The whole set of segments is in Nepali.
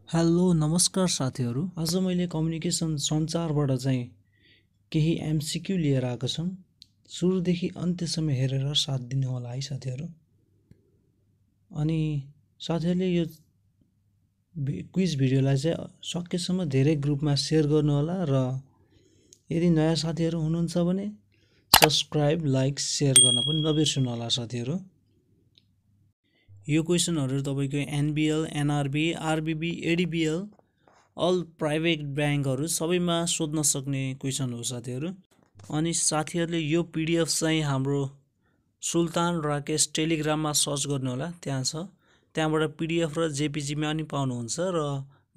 हेलो नमस्कार साथीहरू। आज मैले कम्युनिकेसन सञ्चारबाट चाहिँ केही एमसीक्यू लिएर आएको छु। सुरुदेखि अन्त्यसम्म हेरेर साथ दिनु होला है साथीहरू। अनि साथीहरूले यो क्विज भिडियोलाई चाहिँ सकेसम्म धेरै ग्रुपमा सेयर गर्नु होला र यदि नयाँ साथीहरू हुनुहुन्छ भने सब्स्क्राइब, लाइक, सेयर गर्न पनि नबिर्सनु होला साथीहरू। यो क्वेशनहरु तपाईको NBL, NRB, RBB, ADBL all private ब्याङ्कहरु सबैमा सोध्न सक्ने क्वेशन हो साथीहरु। अनि साथीहरुले यो पीडीएफ चाहिँ हाम्रो सुल्तान राकेश टेलिग्राममा सर्च गर्नु होला, त्यहाँ छ। त्यहाँबाट पीडीएफ र जेपीजी मा पनि पाउनुहुन्छ र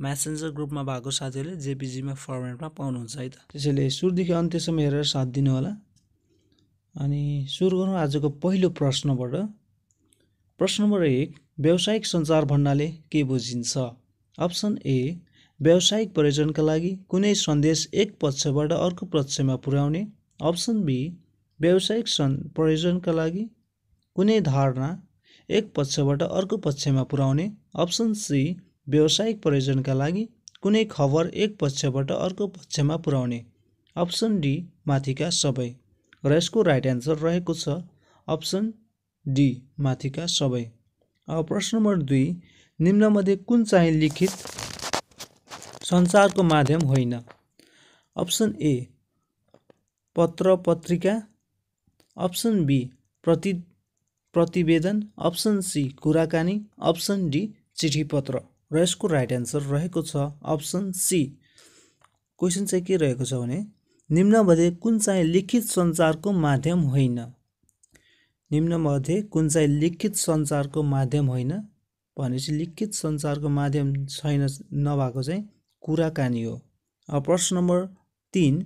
मेसेन्जर ग्रुपमा भएको साथीहरुले जेपीजी मा फर्मेटमा पाउनुहुन्छ है त। त्यसैले सुरुदेखि अन्त्यसम्म हेरेर साथ दिनु होला। अनि सुरु गरौँ आजको पहिलो प्रश्नबाट। प्रश्न नम्बर 1, व्यावसायिक सञ्चार भन्नाले के बुझिन्छ? अप्सन ए, व्यावसायिक प्रयोजनका लागि कुनै सन्देश एक पक्षबाट अर्को पक्षमा पुर्याउने। अप्सन बी, व्यावसायिक प्रयोजनका लागि कुनै धारणा एक पक्षबाट अर्को पक्षमा पुर्याउने। अप्सन सी, व्यावसायिक प्रयोजनका लागि कुनै खबर एक पक्षबाट अर्को पक्षमा पुर्याउने। अप्सन डी, माथिका सबै। र यसको राइट एन्सर रहेको छ अप्सन डी, माथिका सबै। अब प्रश्न नम्बर 2, निम्नमध्ये कुन चाहिँ लिखित सञ्चारको माध्यम होइन? अप्सन ए, पत्र पत्रिका। अप्सन बी, प्रतिवेदन। अप्सन सी, कुराकानी। अप्सन डी, चिठी पत्र। र यसको राइट एन्सर रहेको छ अप्सन सी। क्वेशन चाहिँ के रहेको छ भने निम्नमध्ये कुन चाहिँ लिखित सञ्चारको माध्यम होइन? निम्नमध्ये कुन चाहिँ लिखित सञ्चारको माध्यम होइन भनेपछि लिखित सञ्चारको माध्यम छैन, नभएको चाहिँ कुराकानी हो। अब प्रश्न नम्बर 3,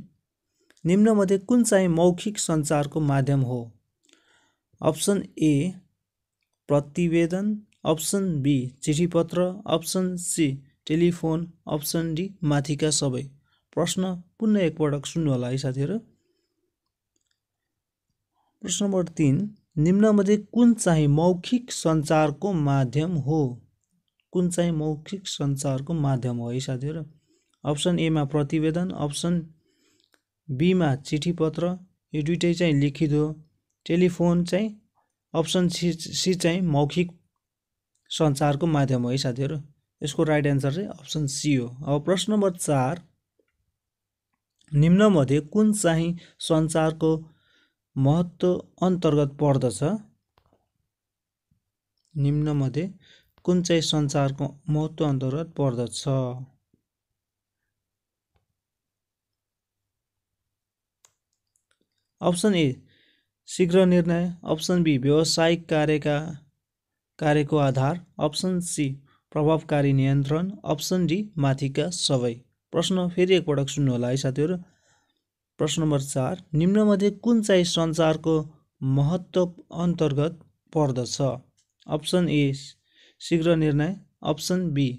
निम्नमध्ये कुन चाहिँ मौखिक सञ्चारको माध्यम हो? अप्सन ए, प्रतिवेदन। अप्सन बी, चिठी पत्र। Option C, telephone. Option D, माथिका सबै। प्रश्न पुनः एकपटक सुन्नु होला है साथीहरू। प्रश्न नम्बर 3, निम्नमध्ये कुन चाहिँ मौखिक सञ्चारको माध्यम हो? कुन चाहिँ मौखिक सञ्चारको माध्यम हो है साथीहरू? अप्सन ए मा प्रतिवेदन। अप्सन बी मा चिठी पत्र, यो दुईटै चाहिँ लिखित हो। टेलिफोन चाहिँ अप्सन सी चाहिँ मौखिक सञ्चारको माध्यम हो है साथीहरू। यसको राइट एन्सर चाहिँ अप्सन सी हो। अब प्रश्न नम्बर 4, निम्नमध्ये कुन चाहिँ सञ्चारको महत्त्व अन्तर्गत पर्दछ? निम्नमध्ये कुन चाहिँ सञ्चारको महत्त्व अन्तर्गत पर्दछ? अप्सन ए, शीघ्र निर्णय। अप्सन बी, व्यावसायिक कार्यको आधार। अप्सन सी, प्रभावकारी नियन्त्रण। अप्सन डी, माथिका सबै। प्रश्न फेरि एकपटक सुन्नु होला है साथीहरू। प्रश्न नम्बर 4, निम्नमध्ये कुन चाहिँ सञ्चारको महत्त्व अन्तर्गत पर्दछ? अप्सन ए, शीघ्र निर्णय। अप्सन बी,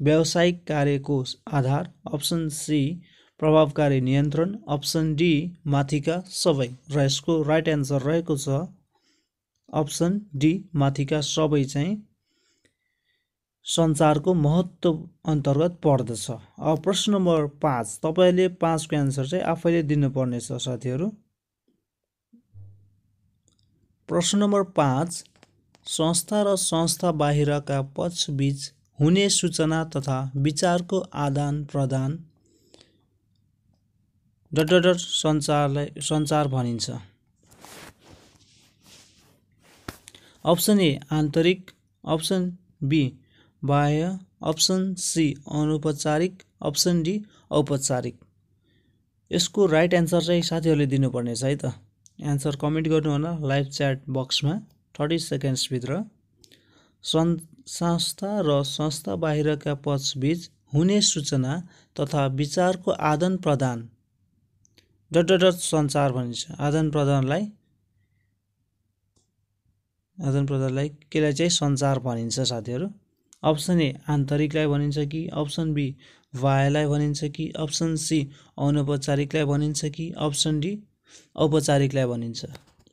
व्यावसायिक कार्यको आधार। अप्सन सी, प्रभावकारी नियन्त्रण। अप्सन डी, माथिका सबै। र यसको राइट एन्सर रहेको छ अप्सन डी, माथिका सबै चाहिँ सञ्चारको महत्त्व अन्तर्गत पर्दछ। अब प्रश्न नम्बर 5, तपाईले 5 को एन्सर चाहिँ आफैले दिनुपर्ने छ साथीहरू। प्रश्न नम्बर 5, संस्था र संस्था बाहिरका पक्षबीच हुने सूचना तथा विचारको आदान प्रदान सञ्चार भनिन्छ। अप्सन ए, आन्तरिक। अप्सन बी, बाह्य। अप्सन सी, अनौपचारिक। अप्सन डी, औपचारिक। यसको राइट एन्सर चाहिँ साथीहरूले दिनुपर्ने छ है त। एन्सर कमेन्ट गर्नु होला लाइभ च्याट बक्समा 30 सेकेन्ड्स भित्र। संस्था र संस्था बाहिरका पक्षबीच हुने सूचना तथा विचारको आदान प्रदान सञ्चार भनिन्छ। आदान प्रदानलाई केलाई चाहिँ सञ्चार भनिन्छ साथीहरू? अप्सन ए, आन्तरिकलाई भनिन्छ कि? अप्सन बी, बाह्यलाई भनिन्छ कि? अप्सन सी, अनौपचारिकलाई भनिन्छ कि? अप्सन डी, औपचारिकलाई भनिन्छ।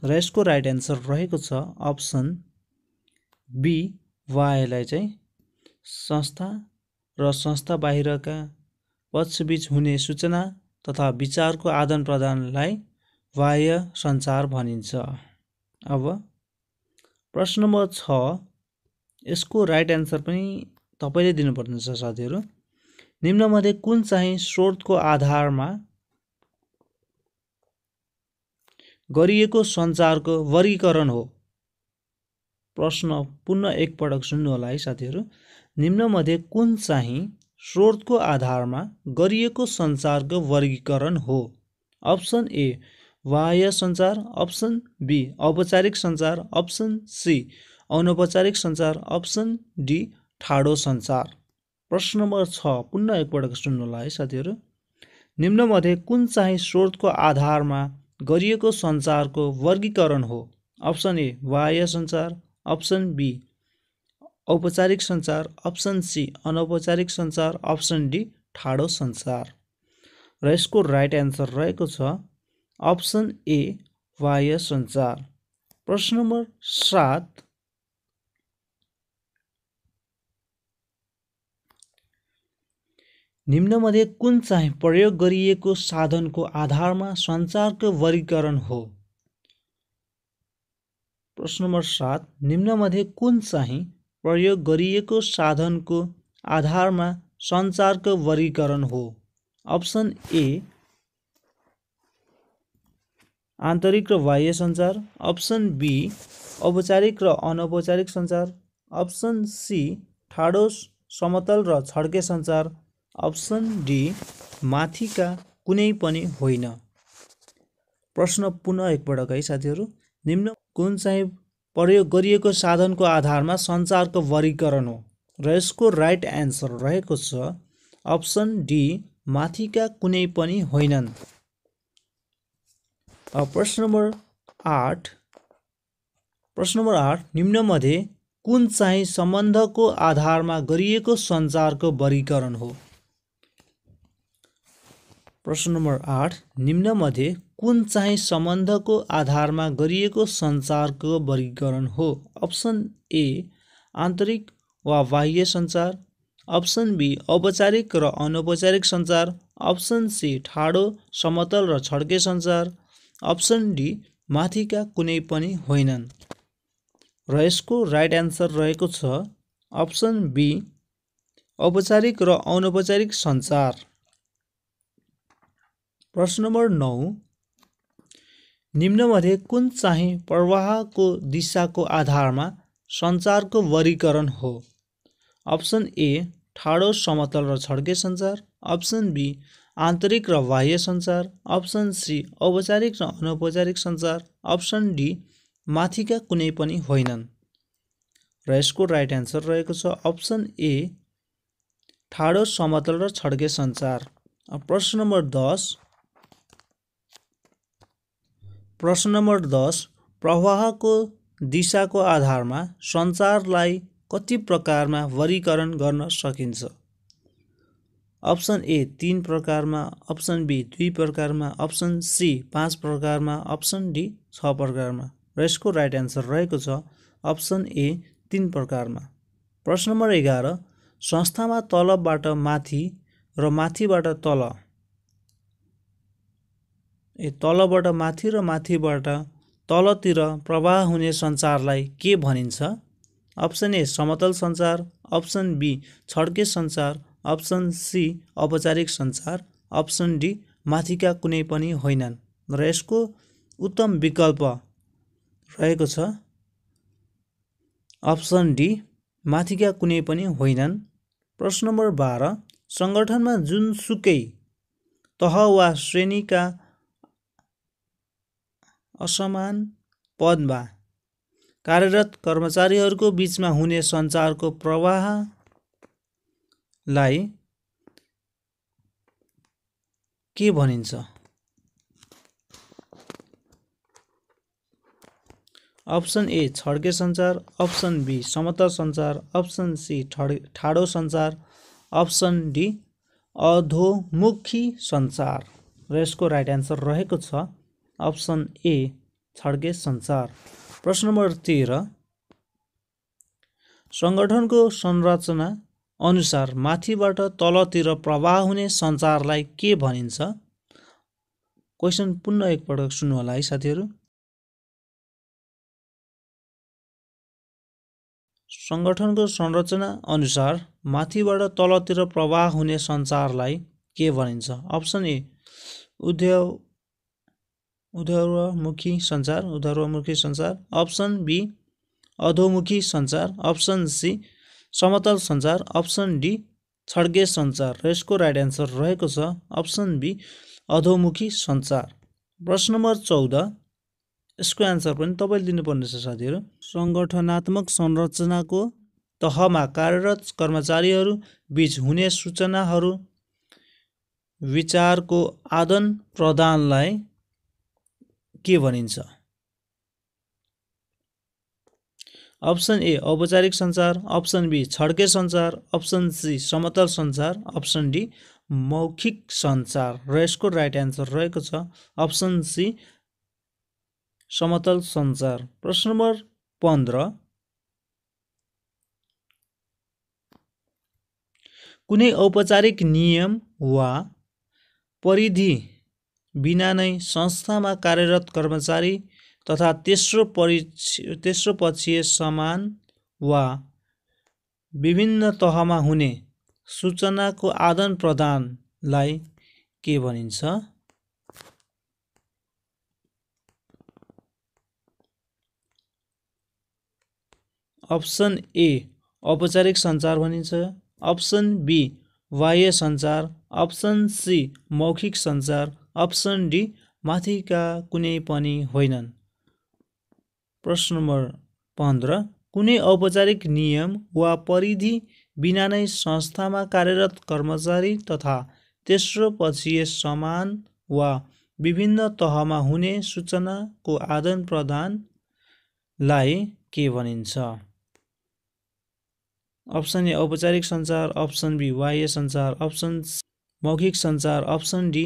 र यसको राइट एन्सर रहेको छ अप्सन बी, बाह्यलाई चाहिँ संस्था र संस्था बाहिरका पक्षबीच हुने सूचना तथा विचारको आदान प्रदानलाई बाह्य सञ्चार भनिन्छ। अब प्रश्न नम्बर 6, यसको राइट एन्सर पनि तपाईले दिनुपर्ने छ साथीहरू। निम्नमध्ये कुन चाहिँ स्रोतको आधारमा गरिएको सञ्चारको वर्गीकरण हो? प्रश्न पुनः एकपटक सुन्नु होला है साथीहरू। निम्नमध्ये कुन चाहिँ स्रोतको आधारमा गरिएको सञ्चारको वर्गीकरण हो? अप्सन ए बाह्य सञ्चार, अप्सन बी औपचारिक सञ्चार, अप्सन सी अनौपचारिक सञ्चार, अप्सन डी ठाडो सञ्चार। प्रश्न नम्बर 6 पुनः एकपटक सुन्नु होला है साथीहरू। निम्नमध्ये कुन चाहिँ स्रोतको आधारमा गरिएको सञ्चारको वर्गीकरण हो? अप्सन ए बाह्य सञ्चार, अप्सन बी औपचारिक सञ्चार, अप्सन सी अनौपचारिक सञ्चार, अप्सन डी ठाडो सञ्चार। र यसको राइट एन्सर रहेको छ अप्सन ए बाह्य सञ्चार। प्रश्न नम्बर 7, निम्नमध्ये कुन चाहिँ प्रयोग गरिएको साधनको आधारमा सञ्चारको वर्गीकरण हो? प्रश्न नम्बर 7, निम्नमध्ये कुन चाहिँ प्रयोग गरिएको साधनको आधारमा सञ्चारको वर्गीकरण हो? अप्सन ए आन्तरिक र बाह्य सञ्चार, अप्सन बी औपचारिक र अनौपचारिक सञ्चार, अप्सन सी ठाडो समतल र छड्के सञ्चार, अप्सन डी माथिका कुनै पनि होइन। प्रश्न पुनः एकपटक है साथीहरू। निम्न कुन चाहिँ प्रयोग गरिएको साधनको आधारमा सञ्चारको वर्गीकरण हो? र यसको राइट एन्सर रहेको छ अप्सन डी माथिका कुनै पनि होइनन्। प्रश्न नम्बर 8, निम्नमध्ये कुन चाहिँ सम्बन्धको आधारमा गरिएको सञ्चारको वर्गीकरण हो? प्रश्न नम्बर 8, निम्नमध्ये कुन चाहिँ सम्बन्धको आधारमा गरिएको सञ्चारको वर्गीकरण हो? अप्सन ए आन्तरिक वा बाह्य सञ्चार, अप्सन बी औपचारिक र अनौपचारिक सञ्चार, अप्सन सी ठाडो समतल र छड्के सञ्चार, अप्सन डी माथिका कुनै पनि होइनन्। र यसको राइट एन्सर रहेको छ अप्सन बी औपचारिक र अनौपचारिक सञ्चार। प्रश्न नम्बर 9, निम्नमध्ये कुन चाहिँ प्रवाहको दिशाको आधारमा सञ्चारको वर्गीकरण हो? अप्सन ए ठाडो समतल र छड्के सञ्चार, अप्सन बी आन्तरिक र बाह्य सञ्चार, अप्सन सी औपचारिक र अनौपचारिक सञ्चार, अप्सन डी माथिका कुनै पनि होइनन्। र यसको राइट एन्सर रहेको छ अप्सन ए ठाडो समतल र छड्के सञ्चार। प्रश्न नम्बर 10, प्रवाहको दिशाको आधारमा सञ्चारलाई कति प्रकारमा वर्गीकरण गर्न सकिन्छ? अप्सन ए 3 प्रकारमा, अप्सन बी 2 प्रकारमा, अप्सन सी 5 प्रकारमा, अप्सन डी 6 प्रकारमा। र यसको राइट एन्सर रहेको छ अप्सन ए 3 प्रकारमा। प्रश्न नम्बर 11, संस्थामा तलबाट माथि र माथिबाट तल तलबाट माथि र माथिबाट तलतिर प्रवाह हुने सञ्चारलाई के भनिन्छ? अप्सन ए समतल सञ्चार, अप्सन बी छड्के सञ्चार, अप्सन सी औपचारिक सञ्चार, अप्सन डी माथिका कुनै पनि होइनन्। र यसको उत्तम विकल्प रहेको छ अप्सन डी माथिका कुनै पनि होइनन्। प्रश्न नम्बर 12, सङ्गठनमा जुनसुकै तह वा श्रेणीका असमान पदमा कार्यरत कर्मचारीहरूको बीचमा हुने सञ्चारको प्रवाहलाई के भनिन्छ? अप्सन ए छड्के सञ्चार, अप्सन बी समतल सञ्चार, अप्सन सी ठाडो सञ्चार, अप्सन डी अधोमुखी सञ्चार। र यसको राइट एन्सर रहेको छ अप्सन ए छड्के सञ्चार। प्रश्न नम्बर 13, सङ्गठनको संरचना अनुसार माथिबाट तलतिर प्रवाह हुने सञ्चारलाई के भनिन्छ? क्वेसन पुनः एकपटक सुन्नु होला है साथीहरू। संगठनको संरचना अनुसार माथिबाट तलतिर प्रवाह हुने सञ्चारलाई के भनिन्छ? अप्सन ए ऊर्ध्वमुखी सञ्चार, अप्सन बी अधोमुखी सञ्चार, अप्सन सी समतल सञ्चार, अप्सन डी छड्के सञ्चार र यसको राइट एन्सर रहेको छ अप्सन बी अधोमुखी सञ्चार। प्रश्न नम्बर 14 यसको एन्सर पनि तपाईँले दिनुपर्ने छ साथीहरू। संगठनात्मक संरचनाको तहमा कार्यरत कर्मचारीहरू बीच हुने सूचनाहरू विचारको आदान प्रदानलाई के भनिन्छ? अप्सन ए औपचारिक सञ्चार, अप्सन बी छड्के सञ्चार, अप्सन सी समतल सञ्चार, अप्सन डी मौखिक सञ्चार र यसको राइट एन्सर रहेको छ अप्सन सी समतल सञ्चार। प्रश्न नम्बर 15 कुनै औपचारिक नियम वा परिधि बिना नै संस्थामा कार्यरत कर्मचारी तथा तेस्रो पक्षीय समान वा विभिन्न तहमा हुने सूचनाको आदान प्रदानलाई के भनिन्छ? अप्सन ए औपचारिक सञ्चार भनिन्छ, अप्सन बी बाह्य सञ्चार, अप्सन सी मौखिक सञ्चार, अप्सन डी माथिका कुनै पनि होइनन्। प्रश्न नम्बर 15 कुनै औपचारिक नियम वा परिधि बिना नै संस्थामा कार्यरत कर्मचारी तथा तेस्रो पक्षीय समान वा विभिन्न तहमा हुने सूचनाको आदान प्रदानलाई के भनिन्छ? अप्सन ए औपचारिक सञ्चार, अप्सन बी बाह्य सञ्चार, अप्सन मौखिक सञ्चार, अप्सन डी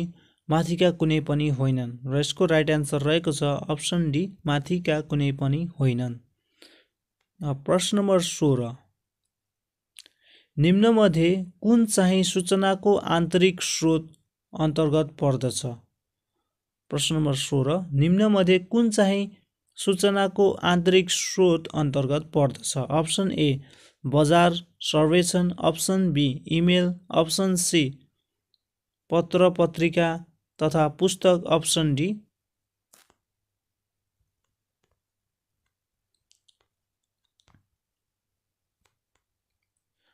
माथिका कुनै पनि होइनन् र यसको राइट एन्सर रहेको छ अप्सन डी माथिका कुनै पनि होइनन्। प्रश्न नम्बर 16 निम्नमध्ये कुन चाहिँ सूचनाको आन्तरिक स्रोत अन्तर्गत पर्दछ? प्रश्न नम्बर 16 निम्नमध्ये कुन चाहिँ सूचनाको आन्तरिक स्रोत अन्तर्गत पर्दछ? अप्सन ए बजार सर्वेक्षण, option B email, option C पत्र पत्रिका तथा पुस्तक, अप्सन डी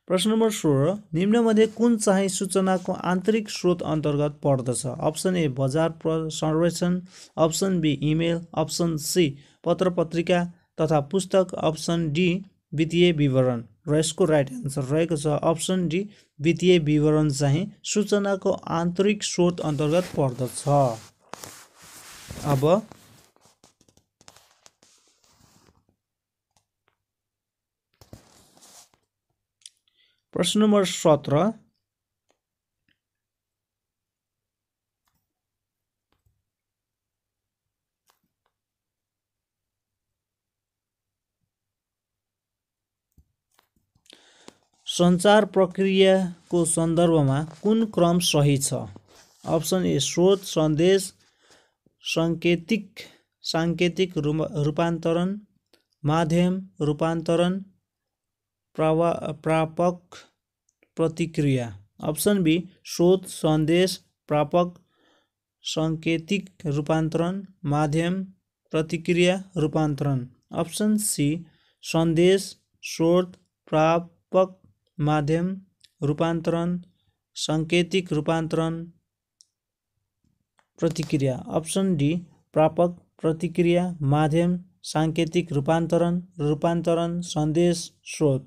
प्रश्न नम्बर 16 निम्नमध्ये कुन चाहिँ सूचनाको आन्तरिक स्रोत अन्तर्गत पर्दछ? अप्सन ए बजार सर्वेक्षण, option B email, option C पत्र पत्रिका तथा पुस्तक, अप्सन डी वित्तीय विवरण र यसको राइट एन्सर रहेको छ अप्सन डी वित्तीय विवरण चाहिँ सूचनाको आन्तरिक स्रोत अन्तर्गत पर्दछ। अब प्रश्न नम्बर 17 सञ्चार प्रक्रियाको सन्दर्भमा कुन क्रम सही छ? अप्सन ए स्रोत सन्देश साङ्केतिक रूपान्तरण, माध्यम रूपान्तरण, प्रापक प्रतिक्रिया, अप्सन बी स्रोत सन्देश प्रापक साङ्केतिक रूपान्तरण, माध्यम प्रतिक्रिया रूपान्तरण, अप्सन सी सन्देश स्रोत प्रापक माध्यम रूपान्तरण साङ्केतिक रूपान्तरण प्रतिक्रिया, अप्सन डी प्रापक प्रतिक्रिया माध्यम साङ्केतिक रूपान्तरण सन्देश स्रोत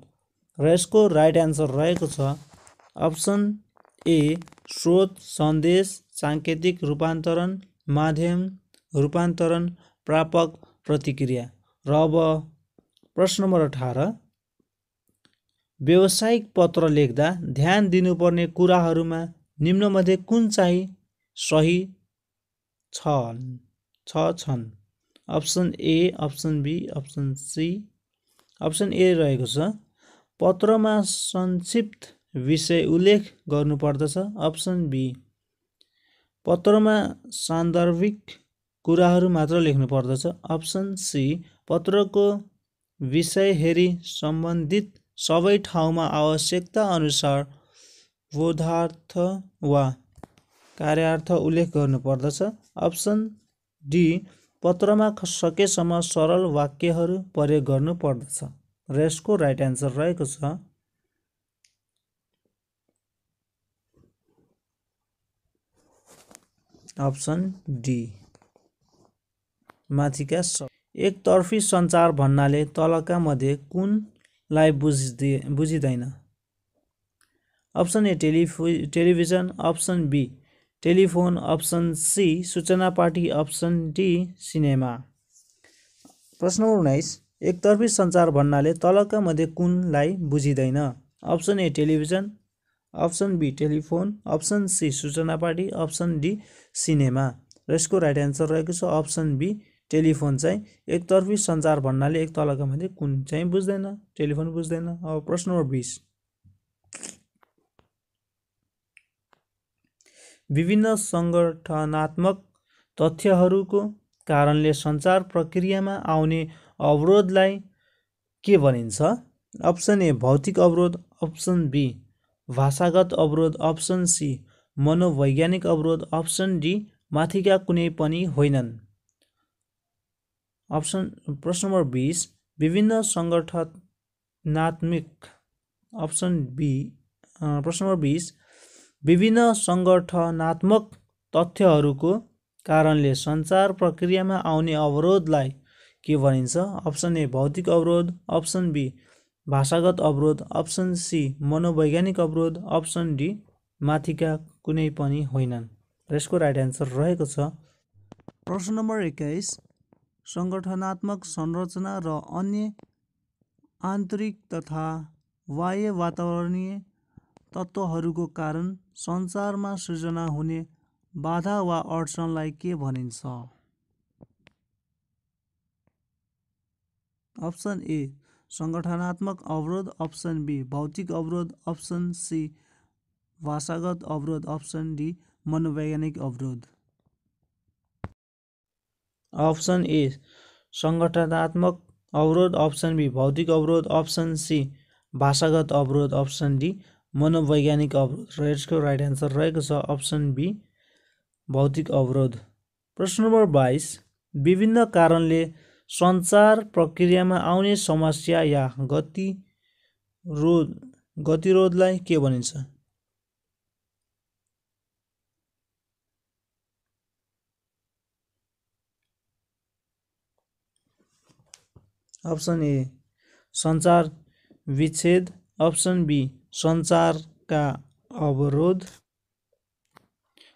र यसको राइट एन्सर रहेको छ अप्सन ए स्रोत सन्देश साङ्केतिक रूपान्तरण माध्यम रूपान्तरण प्रापक प्रतिक्रिया। र अब प्रश्न नम्बर 18 व्यावसायिक पत्र लेख्दा ध्यान दिनुपर्ने कुराहरूमा निम्नमध्ये कुन चाहिँ सही छन्? Option A, option B, option C. Option A रहेको छ पत्रमा संक्षिप्त विषय उल्लेख गर्नुपर्दछ। अप्सन बी पत्रमा सान्दर्भिक कुराहरू मात्र लेख्नु पर्दछ। अप्सन सी पत्रको विषय हेरी सम्बन्धित सबै ठाउँमा आवश्यकता अनुसार बोधार्थ वा कार्यार्थ उल्लेख गर्नुपर्दछ। अप्सन डी पत्रमा सकेसम्म सरल वाक्यहरू प्रयोग गर्नुपर्दछ र यसको राइट एन्सर रहेको छ अप्सन डी माथिका एकतर्फी सञ्चार भन्नाले तलका मध्ये कुनलाई बुझिँदैन? Option A television, option B telephone, option C सूचना पार्टी, अप्सन डी सिनेमा। प्रश्न नम्बर 19 एकतर्फी सञ्चार भन्नाले तलका मध्ये कुनलाई बुझिँदैन? Option A television, option B telephone, option C सूचना पार्टी, अप्सन डी सिनेमा। र यसको राइट एन्सर रहेको छ अप्सन बी टेलिफोन। चाहिँ एकतर्फी सञ्चार भन्नाले एक तलका मध्ये कुन चाहिँ बुझ्दैन? टेलिफोन बुझ्दैन। अब प्रश्न नम्बर 20 विभिन्न सङ्गठनात्मक तथ्यहरूको कारणले सञ्चार प्रक्रियामा आउने अवरोधलाई के भनिन्छ? अप्सन ए भौतिक अवरोध, अप्सन बी भाषागत अवरोध, अप्सन सी मनोवैज्ञानिक अवरोध, अप्सन डी माथिका कुनै पनि होइनन्। प्रश्न नम्बर 20 विभिन्न सङ्गठनात्मक अप्सन बी प्रश्न नम्बर 20 विभिन्न सङ्गठनात्मक तथ्यहरूको कारणले सञ्चार प्रक्रियामा आउने अवरोधलाई के भनिन्छ? अप्सन ए भौतिक अवरोध, अप्सन बी भाषागत अवरोध, अप्सन सी मनोवैज्ञानिक अवरोध, अप्सन डी माथिका कुनै पनि होइनन्। र यसको राइट एन्सर रहेको छ प्रश्न नम्बर 21 सङ्गठनात्मक संरचना र अन्य आन्तरिक तथा बाह्य वातावरणीय तत्त्वहरूको कारण सञ्चारमा सृजना हुने बाधा वा अडचनलाई के भनिन्छ? अप्सन ए सङ्गठनात्मक अवरोध, अप्सन बी भौतिक अवरोध, अप्सन सी भाषागत अवरोध, अप्सन डी मनोवैज्ञानिक अवरोध। अप्सन ए सङ्गठनात्मक अवरोध, अप्सन बी भौतिक अवरोध, अप्सन सी भाषागत अवरोध, अप्सन डी मनोवैज्ञानिक अवरोध। र यसको राइट एन्सर रहेको छ अप्सन बी भौतिक अवरोध। प्रश्न नम्बर 22 विभिन्न कारणले सञ्चार प्रक्रियामा आउने समस्या या गतिरोधलाई के भनिन्छ? अप्सन ए सञ्चार विच्छेद, अप्सन बी सञ्चारका अवरोध,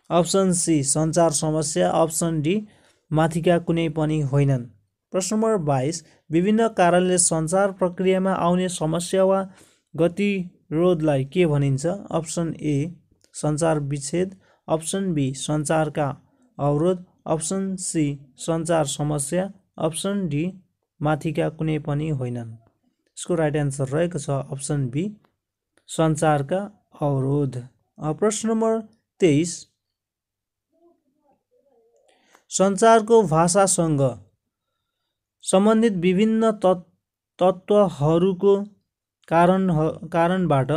अप्सन सी सञ्चार समस्या, अप्सन डी माथिका कुनै पनि होइनन्। प्रश्न नम्बर 22 विभिन्न कारणले सञ्चार प्रक्रियामा आउने समस्या वा गतिरोधलाई के भनिन्छ? अप्सन ए सञ्चार विच्छेद, अप्सन बी सञ्चारका अवरोध, अप्सन सी सञ्चार समस्या, अप्सन डी माथिका कुनै पनि होइनन्। यसको राइट एन्सर रहेको छ अप्सन बी सञ्चारका अवरोध। प्रश्न नम्बर 23 सञ्चारको भाषासँग सम्बन्धित विभिन्न तत्त्वहरूको कारणबाट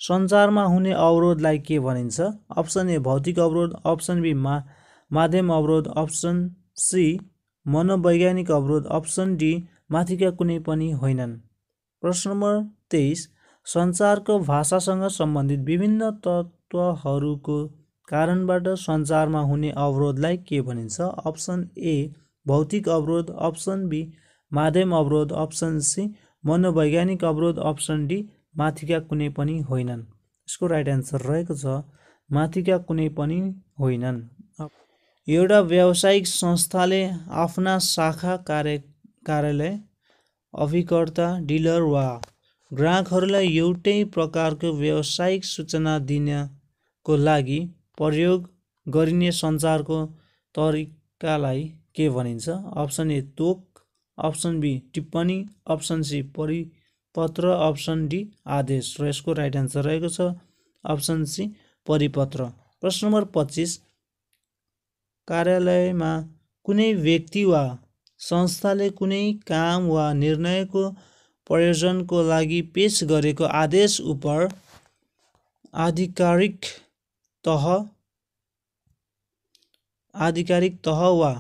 सञ्चारमा हुने अवरोधलाई के भनिन्छ? अप्सन ए भौतिक अवरोध, अप्सन बी माध्यम अवरोध, अप्सन सी मनोवैज्ञानिक अवरोध, अप्सन डी माथिका कुनै पनि होइनन्। प्रश्न नम्बर 23 सञ्चारको भाषासँग सम्बन्धित विभिन्न तत्त्वहरूको कारणबाट सञ्चारमा हुने अवरोधलाई के भनिन्छ? अप्सन ए भौतिक अवरोध, अप्सन बी माध्यम अवरोध, अप्सन सी मनोवैज्ञानिक अवरोध, अप्सन डी माथिका कुनै पनि होइनन्। यसको राइट एन्सर रहेको छ माथिका कुनै पनि होइनन्। एउटा व्यावसायिक संस्थाले आफ्ना शाखा कार्यालय अभिकर्ता डिलर वा ग्राहकहरूलाई एउटै प्रकारको व्यावसायिक सूचना दिनको लागि प्रयोग गरिने सञ्चारको तरिकालाई के भनिन्छ? अप्सन ए तोक, अप्सन बी टिप्पणी, अप्सन सी पत्र, अप्सन डी आदेश र यसको राइट एन्सर रहेको छ अप्सन सी परिपत्र। प्रश्न नम्बर 25 कार्यालयमा कुनै व्यक्ति वा संस्थाले कुनै काम वा निर्णयको प्रयोजनको लागि पेश गरेको आदेश उप आधिकारिक तह वा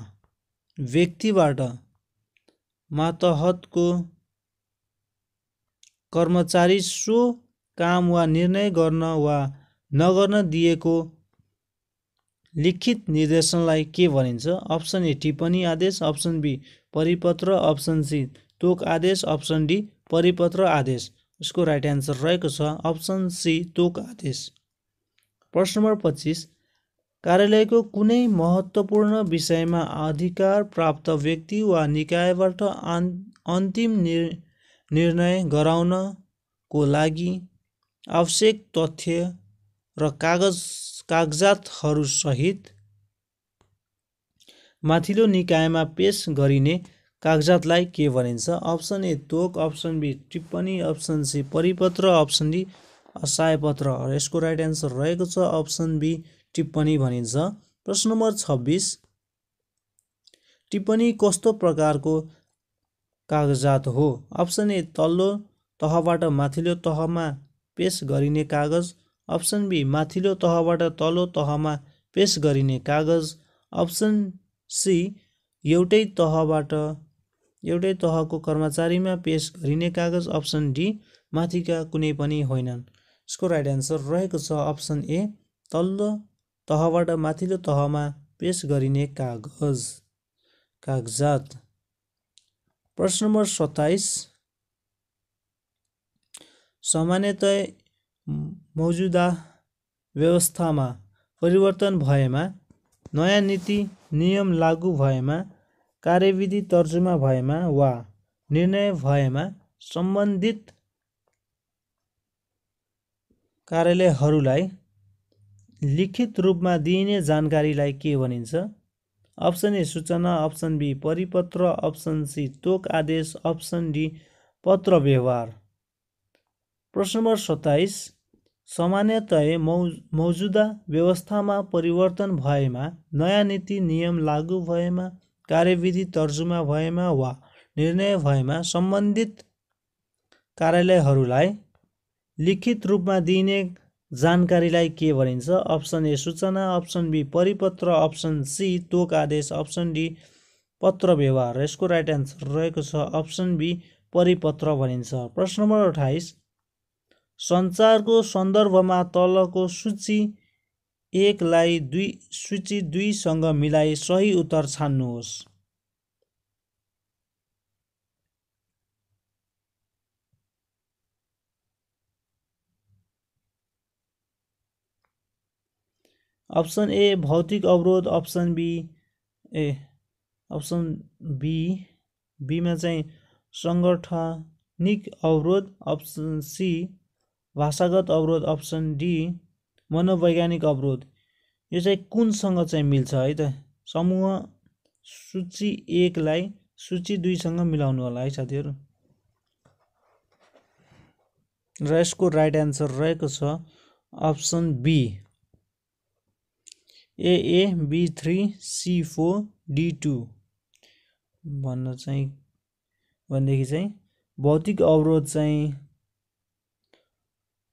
व्यक्तिबाट मातहतको कर्मचारी सो काम वा निर्णय गर्न वा नगर्न दिएको लिखित निर्देशनलाई के भनिन्छ? अप्सन ए टिप्पणी आदेश, अप्सन बी परिपत्र, अप्सन सी तोक आदेश, अप्सन डी परिपत्र आदेश। यसको राइट एन्सर रहेको छ अप्सन सी तोक आदेश। प्रश्न नम्बर 25 कार्यालयको कुनै महत्त्वपूर्ण विषयमा अधिकार प्राप्त व्यक्ति वा निकायबाट अन्तिम निर्णय गराउनको लागि आवश्यक तथ्य र कागजातहरूसहित माथिल्लो निकायमा पेश गरिने कागजातलाई के भनिन्छ? अप्सन ए तोक, अप्सन बी टिप्पणी, अप्सन सी परिपत्र, अप्सन डी सहायपत्र। यसको राइट एन्सर रहेको छ अप्सन बी टिप्पणी भनिन्छ। प्रश्न नम्बर 26 टिप्पणी कस्तो प्रकारको कागजात हो? अप्सन ए तल्लो तहबाट माथिल्लो तहमा पेश गरिने कागज, अप्सन बी माथिल्लो तहबाट तल्लो तहमा पेश गरिने कागज, अप्सन सी एउटै तहको कर्मचारीमा पेश गरिने कागज, अप्सन डी माथिका कुनै पनि होइनन्। यसको राइट एन्सर रहेको छ अप्सन ए तल्लो तहबाट माथिल्लो तहमा पेश गरिने कागजात। प्रश्न नम्बर 27 सामान्यतया मौजुदा व्यवस्थामा परिवर्तन भएमा, नयाँ नीति नियम लागू भएमा, कार्यविधि तर्जुमा भएमा वा निर्णय भएमा सम्बन्धित कार्यालयहरूलाई लिखित रूपमा दिइने जानकारीलाई के भनिन्छ? अप्सन ए सूचना, अप्सन बी परिपत्र, अप्सन सी तोक आदेश, अप्सन डी पत्र व्यवहार। प्रश्न नम्बर 27 सामान्यतया मौजुदा व्यवस्थामा परिवर्तन भएमा, नयाँ नीति नियम लागू भएमा, कार्यविधि तर्जुमा भएमा वा निर्णय भएमा सम्बन्धित कार्यालयहरूलाई लिखित रूपमा दिइने जानकारीलाई के भनिन्छ? अप्सन ए सूचना, अप्सन बी परिपत्र, अप्सन सी तोक आदेश, अप्सन डी पत्र व्यवहार। यसको राइट एन्सर रहेको छ अप्सन बी परिपत्र भनिन्छ। प्रश्न नम्बर 28 सञ्चारको सन्दर्भमा तलको सूची 1 लाई सूची 2 सँग मिलाई सही उत्तर छान्नुहोस्। अप्सन ए भौतिक अवरोध, अप्सन बीमा चाहिँ सङ्गठनिक अवरोध, अप्सन सी भाषागत अवरोध, अप्सन डी मनोवैज्ञानिक अवरोध। यो चाहिँ कुनसँग चाहिँ मिल्छ है त? समूह सूची 1 लाई सूची 2 सँग मिलाउनु होला है साथीहरू। र यसको राइट एन्सर रहेको छ option be AA B3 C4 D2 भनेदेखि चाहिँ भौतिक अवरोध चाहिँ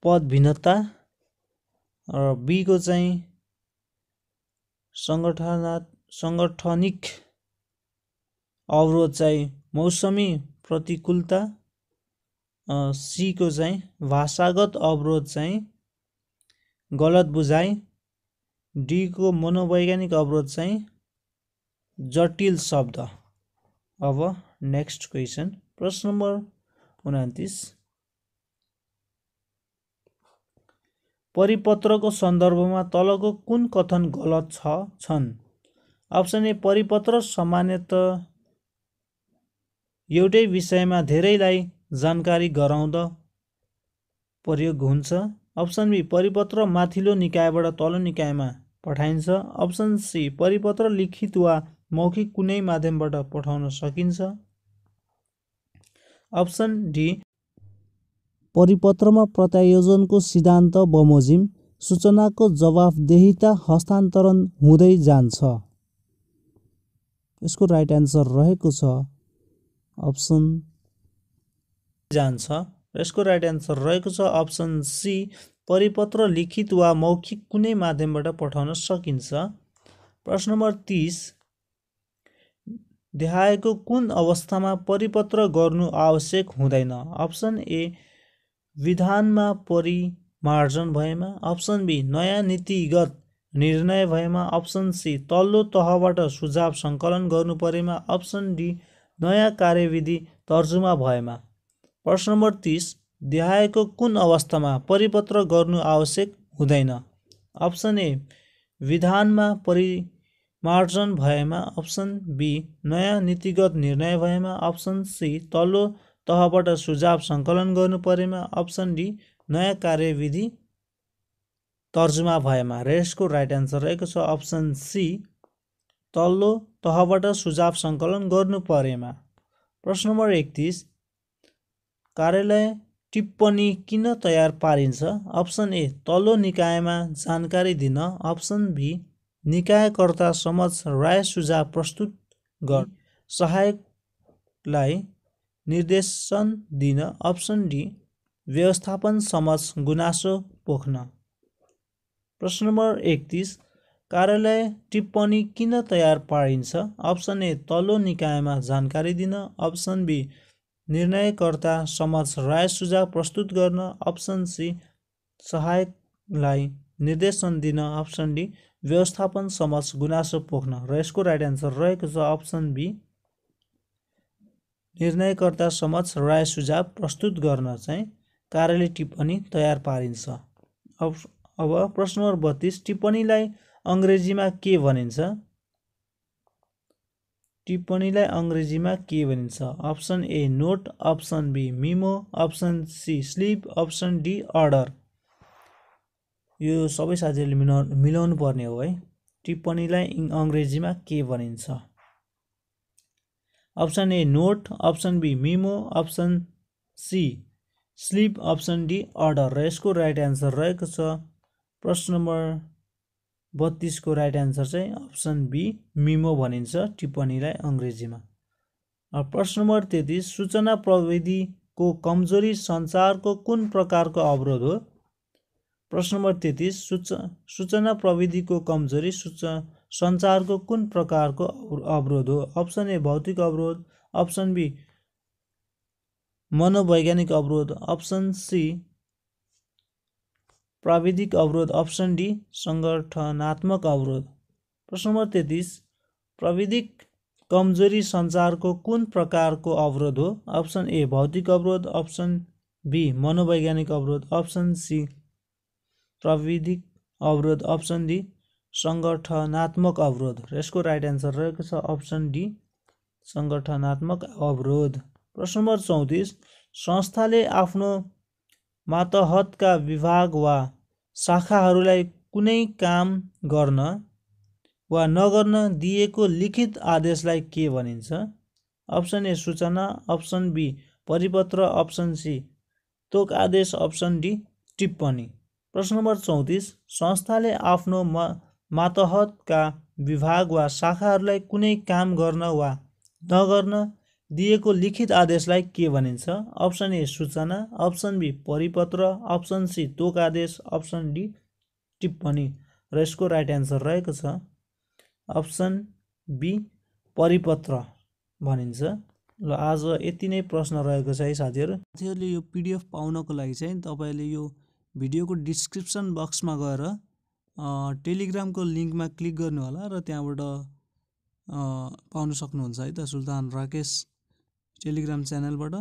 पद भिन्नता र बी को चाहिँ सङ्गठनिक अवरोध चाहिँ मौसमी प्रतिकूलता, सी को चाहिँ भाषागत अवरोध चाहिँ गलत बुझाइ, डी को मनोवैज्ञानिक अवरोध चाहिँ जटिल शब्द। अब नेक्स्ट क्वेसन प्रश्न नम्बर 29 परिपत्रको सन्दर्भमा तलको कुन कथन गलत छन्? अप्सन ए परिपत्र सामान्यतः एउटै विषयमा धेरैलाई जानकारी गराउँदा प्रयोग हुन्छ। अप्सन बी परिपत्र माथिल्लो निकायबाट तल्लो निकायमा पठाइन्छ। अप्सन सी परिपत्र लिखित वा मौखिक कुनै माध्यमबाट पठाउन सकिन्छ। अप्सन डी परिपत्रमा प्रत्यायोजनको सिद्धान्त बमोजिम सूचनाको जवाफदेहिता हस्तान्तरण हुँदै जान्छ। यसको राइट एन्सर रहेको छ अप्सन जान्छ। यसको राइट एन्सर रहेको छ अप्सन सी, परिपत्र लिखित वा मौखिक कुनै माध्यमबाट पठाउन सकिन्छ। प्रश्न नम्बर 30, देखाएको कुन अवस्थामा परिपत्र गर्नु आवश्यक हुँदैन? अप्सन ए, विधानमा परिमार्जन भएमा। अप्सन बी, नयाँ नीतिगत निर्णय भएमा। अप्सन सी, तल्लो तहबाट सुझाव सङ्कलन गर्नु परेमा। अप्सन डी, नयाँ कार्यविधि तर्जुमा भएमा। प्रश्न नम्बर 30, देखाएको कुन अवस्थामा परिपत्र गर्नु आवश्यक हुँदैन? अप्सन ए, विधानमा परिमार्जन भएमा। अप्सन बी, नयाँ नीतिगत निर्णय भएमा। अप्सन सी, तल्लो तहबाट सुझाव सङ्कलन गर्नु परेमा। अप्सन डी, नयाँ कार्यविधि तर्जुमा भएमा। र यसको राइट एन्सर रहेको छ अप्सन सी, तल्लो तहबाट सुझाव सङ्कलन गर्नु परेमा। प्रश्न नम्बर 31, कार्यालय टिप्पणी किन तयार पारिन्छ? अप्सन ए, तल्लो निकायमा जानकारी दिन। अप्सन बी, निकायकर्ता समक्ष राय सुझाव प्रस्तुत गर्न सहायकलाई निर्देशन दिन। अप्सन डी, व्यवस्थापन समक्ष गुनासो पोख्न। प्रश्न नम्बर 31, कार्यालय टिप्पणी किन तयार पारिन्छ? अप्सन ए, तल्लो निकायमा जानकारी दिन। अप्सन बी, निर्णयकर्ता समक्ष राय सुझाव प्रस्तुत गर्न। अप्सन सी, सहायकलाई निर्देशन दिन। अप्सन डी, व्यवस्थापन समक्ष गुनासो पोख्न। र यसको राइट एन्सर रहेको छ अप्सन बी, निर्णयकर्ता समक्ष राय सुझाव प्रस्तुत गर्न चाहिँ कार्यालय टिप्पणी तयार पारिन्छ। अब प्रश्न नम्बर 32, टिप्पणीलाई अङ्ग्रेजीमा के भनिन्छ? टिप्पणीलाई अङ्ग्रेजीमा के भनिन्छ? Option A, note. Option B, memo. Option C, slip. Option D, order. यो सबै साथीहरूले मिलाउनु पर्ने हो है। टिप्पणीलाई अङ्ग्रेजीमा के भनिन्छ? Option A, note. Option B, memo. Option C, slip. Option D, order. र यसको राइट एन्सर रहेको छ प्रश्न नम्बर 32 को राइट एन्सर चाहिँ अप्सन बी, मिमो भनिन्छ टिप्पणीलाई अङ्ग्रेजीमा। प्रश्न नम्बर 33, सूचना प्रविधिको कमजोरी सञ्चारको कुन प्रकारको अवरोध हो? प्रश्न नम्बर 33, सूचना प्रविधिको कमजोरी सञ्चारको कुन प्रकारको अवरोध हो? अप्सन ए, भौतिक अवरोध। अप्सन बी, मनोवैज्ञानिक अवरोध। अप्सन सी, प्राविधिक अवरोध। अप्सन डी, सङ्गठनात्मक अवरोध। प्रश्न नम्बर 33, प्राविधिक कमजोरी सञ्चारको कुन प्रकारको अवरोध हो? अप्सन ए, भौतिक अवरोध। अप्सन बी, मनोवैज्ञानिक अवरोध। अप्सन सी, प्राविधिक अवरोध। अप्सन डी, सङ्गठनात्मक अवरोध। र यसको राइट एन्सर रहेको छ अप्सन डी, सङ्गठनात्मक अवरोध। प्रश्न नम्बर 34, संस्थाले आफ्नो मातहतका विभाग वा शाखाहरूलाई कुनै काम गर्न वा नगर्न दिएको लिखित आदेशलाई के भनिन्छ? अप्सन ए, सूचना। अप्सन बी, परिपत्र। अप्सन सी, तोक आदेश। अप्सन डी, टिप्पणी। प्रश्न नम्बर 34, संस्थाले आफ्नो मातहतका विभाग वा शाखाहरूलाई कुनै काम गर्न वा नगर्न दिएको लिखित आदेशलाई के भनिन्छ? अप्सन ए, सूचना। अप्सन बी, परिपत्र। अप्सन सी, तोक आदेश। अप्सन डी, टिप्पणी। र यसको राइट एन्सर रहेको छ अप्सन बी, परिपत्र भनिन्छ। ल आज यति नै प्रश्न रहेको छ है साथीहरूले यो पिडिएफ पाउनको लागि चाहिँ तपाईँले यो भिडियोको डिस्क्रिप्सन बक्समा गएर टेलिग्रामको लिङ्कमा क्लिक गर्नु होला र त्यहाँबाट पाउन सक्नुहुन्छ है त, सुल्तान राकेश टेलिग्राम च्यानलबाट।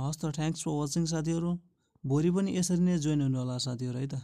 हस् त, थ्याङ्क्स फर वाचिङ साथीहरू। भोलि पनि यसरी नै जोइन हुनु होला साथीहरू है त।